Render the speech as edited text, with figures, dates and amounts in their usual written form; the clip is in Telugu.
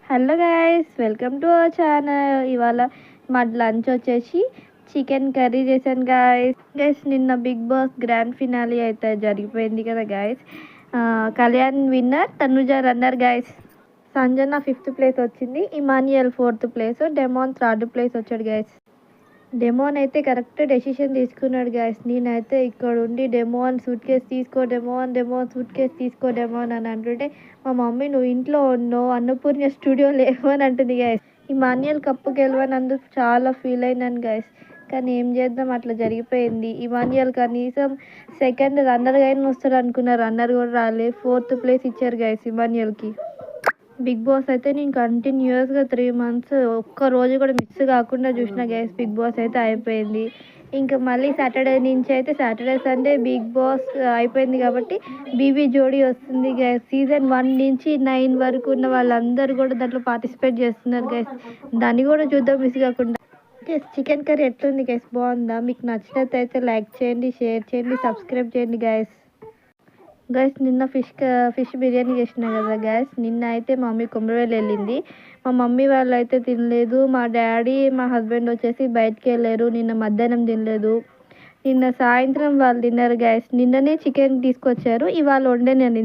Hello guys, welcome to our channel. ఇవాళ మా లంచ్ వచ్చేసి చికెన్ కర్రీ చేశాను గైస్. నిన్న బిగ్ బాస్ గ్రాండ్ ఫినాలే అయితే జరిగిపోయింది కదా guys. Kalyan winner, Tanuja runner guys. Sanjana 5th place వచ్చింది, Emmanuel 4th place, Demon 3rd place వచ్చాడు గైస్. డెమోన్ అయితే కరెక్ట్ డెసిషన్ తీసుకున్నాడు గైస్. నేనైతే ఇక్కడ ఉండి డెమోన్ సూట్ కేసు తీసుకో, డెమోన్ సూట్ కేసు తీసుకో డెమోన్ అని అంటుంటే మా మమ్మీ నువ్వు ఇంట్లో ఉన్నావు, అన్నపూర్ణ స్టూడియో లేవు అని అంటుంది గైస్. ఈ మాన్యుయల్ కప్పు గెలవనందుకు చాలా ఫీల్ అయినాను గైస్. కానీ ఏం చేద్దాం, అట్లా జరిగిపోయింది. ఇమాన్యుయల్ కనీసం సెకండ్ రన్నర్గా అయినా వస్తాడు అనుకున్నారు, రన్నర్ కూడా రాలే. 4th ప్లేస్ ఇచ్చారు గైస్ ఇమాన్యుయల్కి. బిగ్ బాస్ అయితే నేను కంటిన్యూస్గా 3 months ఒక్క రోజు కూడా మిస్ కాకుండా చూసిన గైస్. బిగ్ బాస్ అయితే అయిపోయింది. ఇంకా మళ్ళీ సాటర్డే నుంచి అయితే సాటర్డే సండే బిగ్ బాస్ అయిపోయింది కాబట్టి బీబీ జోడీ వస్తుంది గైస్. సీజన్ 1 నుంచి 9 వరకు ఉన్న వాళ్ళందరూ కూడా దాంట్లో పార్టిసిపేట్ చేస్తున్నారు గైస్. దాన్ని కూడా చూద్దాం మిస్ కాకుండా. గైస్ చికెన్ కర్రీ ఎట్లుంది గైస్, బాగుందా? మీకు నచ్చినట్టయితే లైక్ చేయండి, షేర్ చేయండి, సబ్స్క్రైబ్ చేయండి గైస్. నిన్న ఫిష్ బిర్యానీ చేసిన కదా గైస్. నిన్న అయితే మా మమ్మీ కొమరవేలు వెళ్ళింది. మా మమ్మీ వాళ్ళు అయితే తినలేదు. మా డాడీ మా హస్బెండ్ వచ్చేసి బయటికి వెళ్ళారు. నిన్న మధ్యాహ్నం తినలేదు. నిన్న సాయంత్రం వాళ్ళు తిన్నారు గైస్. నిన్ననే చికెన్ తీసుకొచ్చారు, ఇవాళ వండే నేను